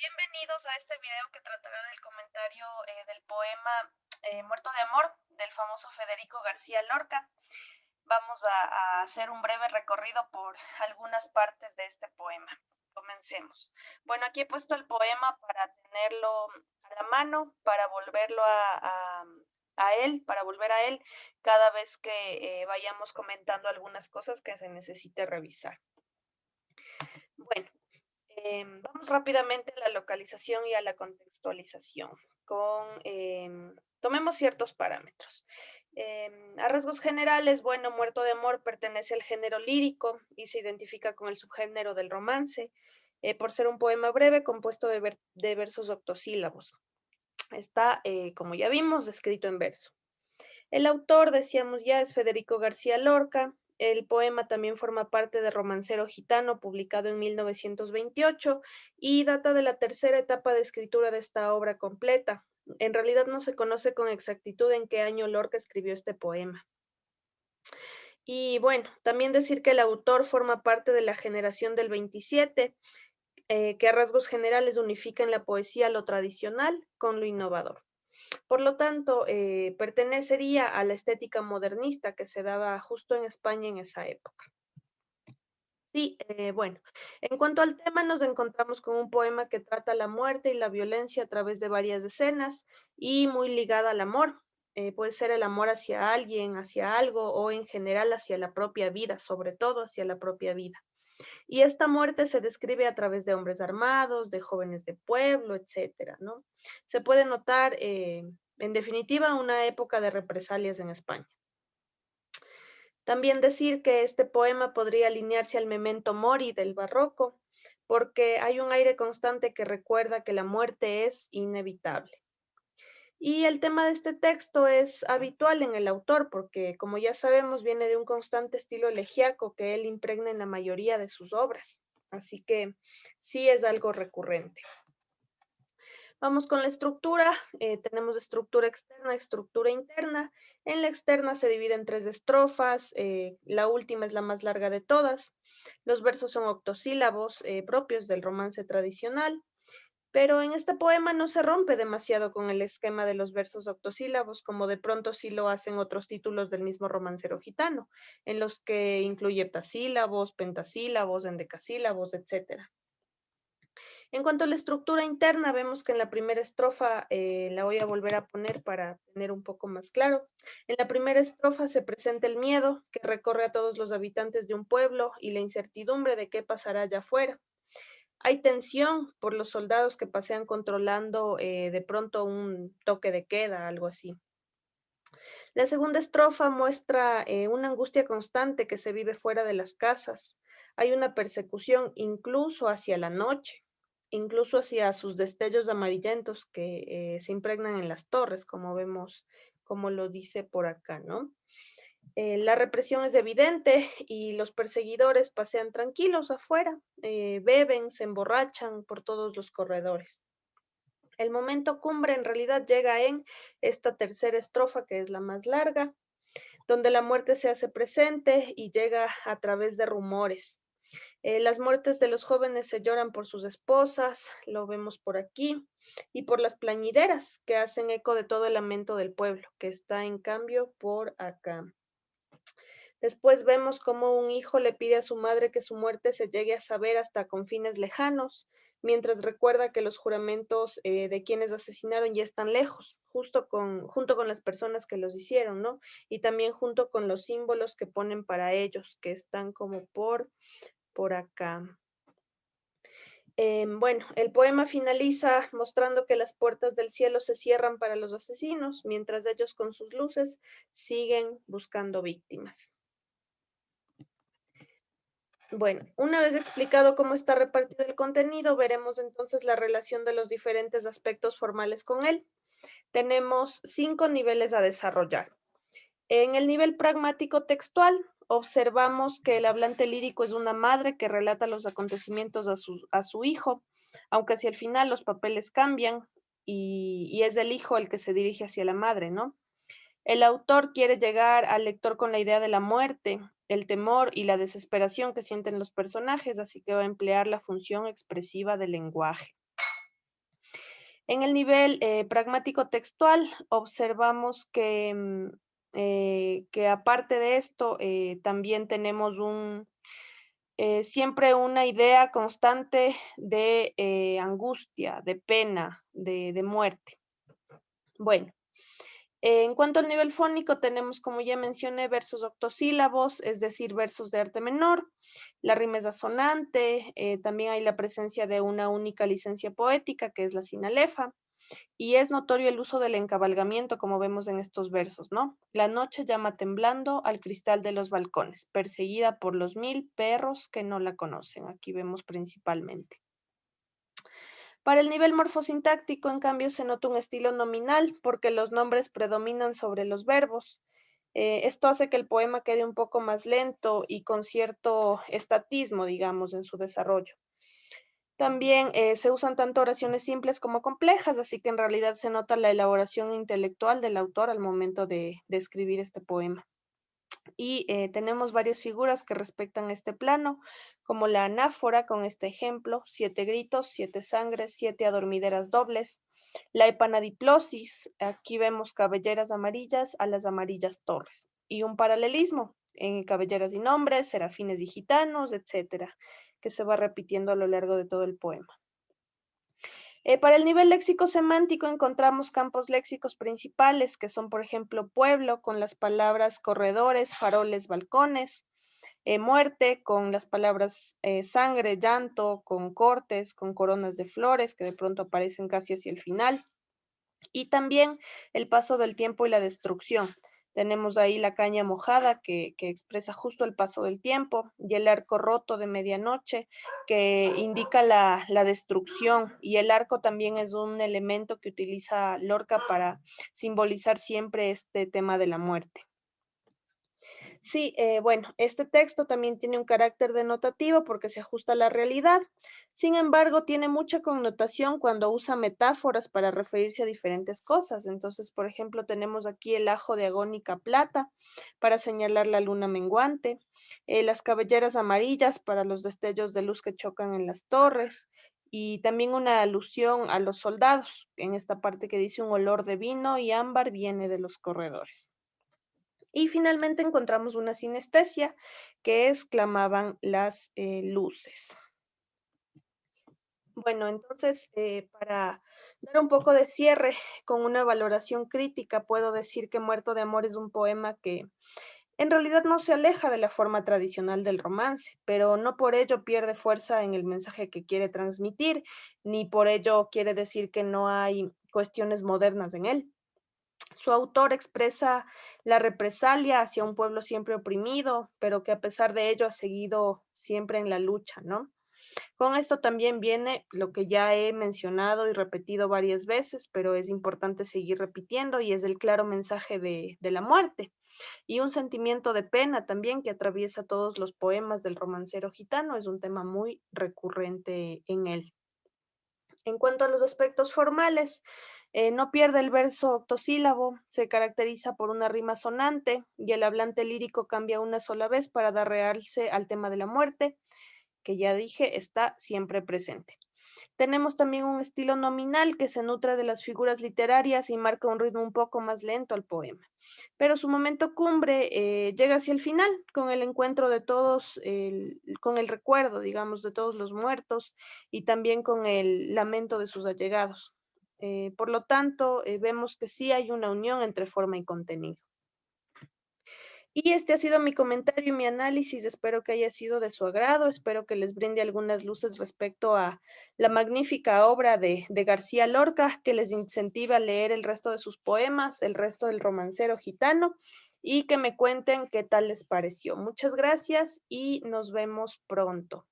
Bienvenidos a este video que tratará del comentario del poema Muerto de Amor del famoso Federico García Lorca. Vamos a hacer un breve recorrido por algunas partes de este poema. Comencemos. Bueno, aquí he puesto el poema para tenerlo a la mano, para volverlo a él, para volver a él cada vez que vayamos comentando algunas cosas que se necesite revisar. Bueno. Vamos rápidamente a la localización y a la contextualización. Tomemos ciertos parámetros. A rasgos generales, bueno, Muerto de Amor pertenece al género lírico y se identifica con el subgénero del romance, por ser un poema breve compuesto de versos octosílabos. Está, como ya vimos, escrito en verso. El autor, decíamos ya, es Federico García Lorca. El poema también forma parte de Romancero Gitano, publicado en 1928, y data de la tercera etapa de escritura de esta obra completa. En realidad no se conoce con exactitud en qué año Lorca escribió este poema. Y bueno, también decir que el autor forma parte de la generación del 27, que a rasgos generales unifica en la poesía lo tradicional con lo innovador. Por lo tanto, pertenecería a la estética modernista que se daba justo en España en esa época. Sí, bueno, en cuanto al tema, nos encontramos con un poema que trata la muerte y la violencia a través de varias escenas y muy ligada al amor. Puede ser el amor hacia alguien, hacia algo o en general hacia la propia vida, sobre todo hacia la propia vida. Y esta muerte se describe a través de hombres armados, de jóvenes de pueblo, etcétera, ¿no? Se puede notar, en definitiva, una época de represalias en España. También decir que este poema podría alinearse al Memento Mori del barroco, porque hay un aire constante que recuerda que la muerte es inevitable. Y el tema de este texto es habitual en el autor, porque como ya sabemos, viene de un constante estilo elegíaco que él impregna en la mayoría de sus obras. Así que sí es algo recurrente. Vamos con la estructura. Tenemos estructura externa, estructura interna. En la externa se divide en 3 estrofas. La última es la más larga de todas. Los versos son octosílabos, propios del romance tradicional. Pero en este poema no se rompe demasiado con el esquema de los versos octosílabos, como de pronto sí lo hacen otros títulos del mismo romancero gitano, en los que incluye heptasílabos, pentasílabos, endecasílabos, etc. En cuanto a la estructura interna, vemos que en la primera estrofa, la voy a volver a poner para tener un poco más claro. En la primera estrofa se presenta el miedo que recorre a todos los habitantes de un pueblo y la incertidumbre de qué pasará allá afuera. Hay tensión por los soldados que pasean controlando de pronto un toque de queda, algo así. La segunda estrofa muestra una angustia constante que se vive fuera de las casas. Hay una persecución incluso hacia la noche, incluso hacia sus destellos amarillentos que se impregnan en las torres, como vemos, como lo dice por acá, ¿no? La represión es evidente y los perseguidores pasean tranquilos afuera, beben, se emborrachan por todos los corredores. El momento cumbre en realidad llega en esta tercera estrofa, que es la más larga, donde la muerte se hace presente y llega a través de rumores. Las muertes de los jóvenes se lloran por sus esposas, lo vemos por aquí, y por las plañideras que hacen eco de todo el lamento del pueblo, que está en cambio por acá. Después vemos cómo un hijo le pide a su madre que su muerte se llegue a saber hasta confines lejanos, mientras recuerda que los juramentos de quienes asesinaron ya están lejos, junto con las personas que los hicieron, ¿no? Y también junto con los símbolos que ponen para ellos, que están como por acá. Bueno, el poema finaliza mostrando que las puertas del cielo se cierran para los asesinos, mientras ellos con sus luces siguen buscando víctimas. Bueno, una vez explicado cómo está repartido el contenido, veremos entonces la relación de los diferentes aspectos formales con él. Tenemos 5 niveles a desarrollar. En el nivel pragmático textual, observamos que el hablante lírico es una madre que relata los acontecimientos a su hijo, aunque hacia el final los papeles cambian y es el hijo el que se dirige hacia la madre, ¿no? El autor quiere llegar al lector con la idea de la muerte, el temor y la desesperación que sienten los personajes, así que va a emplear la función expresiva del lenguaje. En el nivel pragmático textual observamos que aparte de esto también tenemos siempre una idea constante de angustia, de pena, de muerte. Bueno, en cuanto al nivel fónico, tenemos, como ya mencioné, versos octosílabos, es decir, versos de arte menor. La rima es asonante, también hay la presencia de una única licencia poética, que es la sinalefa, y es notorio el uso del encabalgamiento, como vemos en estos versos, ¿no? La noche llama temblando al cristal de los balcones, perseguida por los 1000 perros que no la conocen. Aquí vemos principalmente. Para el nivel morfosintáctico, en cambio, se nota un estilo nominal porque los nombres predominan sobre los verbos. Esto hace que el poema quede un poco más lento y con cierto estatismo, digamos, en su desarrollo. También se usan tanto oraciones simples como complejas, así que en realidad se nota la elaboración intelectual del autor al momento de escribir este poema. Y tenemos varias figuras que respectan este plano, como la anáfora con este ejemplo, 7 gritos, 7 sangres, 7 adormideras dobles, la epanadiplosis, aquí vemos cabelleras amarillas a las amarillas torres, y un paralelismo en cabelleras y nombres, serafines y gitanos, etcétera, que se va repitiendo a lo largo de todo el poema. Para el nivel léxico-semántico encontramos campos léxicos principales, que son, por ejemplo, pueblo, con las palabras corredores, faroles, balcones, muerte, con las palabras sangre, llanto, con cortes, con coronas de flores, que de pronto aparecen casi hacia el final, y también el paso del tiempo y la destrucción. Tenemos ahí la caña mojada que expresa justo el paso del tiempo y el arco roto de medianoche que indica la destrucción, y el arco también es un elemento que utiliza Lorca para simbolizar siempre este tema de la muerte. Sí, bueno, este texto también tiene un carácter denotativo porque se ajusta a la realidad. Sin embargo, tiene mucha connotación cuando usa metáforas para referirse a diferentes cosas. Entonces, por ejemplo, tenemos aquí el ajo de agónica plata para señalar la luna menguante, las cabelleras amarillas para los destellos de luz que chocan en las torres, y también una alusión a los soldados, en esta parte que dice un olor de vino y ámbar viene de los corredores. Y finalmente encontramos una sinestesia, que es clamaban las luces. Bueno, entonces, para dar un poco de cierre con una valoración crítica, puedo decir que Muerto de Amor es un poema que en realidad no se aleja de la forma tradicional del romance, pero no por ello pierde fuerza en el mensaje que quiere transmitir, ni por ello quiere decir que no hay cuestiones modernas en él. Su autor expresa la represalia hacia un pueblo siempre oprimido, pero que a pesar de ello ha seguido siempre en la lucha, ¿no? Con esto también viene lo que ya he mencionado y repetido varias veces, pero es importante seguir repitiendo, y es el claro mensaje de la muerte y un sentimiento de pena también que atraviesa todos los poemas del romancero gitano. Es un tema muy recurrente en él. En cuanto a los aspectos formales, no pierde el verso octosílabo, se caracteriza por una rima sonante y el hablante lírico cambia una sola vez para dar realce al tema de la muerte, que ya dije está siempre presente. Tenemos también un estilo nominal que se nutre de las figuras literarias y marca un ritmo un poco más lento al poema. Pero su momento cumbre llega hacia el final, con el encuentro de todos, con el recuerdo, digamos, de todos los muertos y también con el lamento de sus allegados. Por lo tanto, vemos que sí hay una unión entre forma y contenido. Y este ha sido mi comentario y mi análisis. Espero que haya sido de su agrado. Espero que les brinde algunas luces respecto a la magnífica obra de García Lorca, que les incentive a leer el resto de sus poemas, el resto del romancero gitano, y que me cuenten qué tal les pareció. Muchas gracias y nos vemos pronto.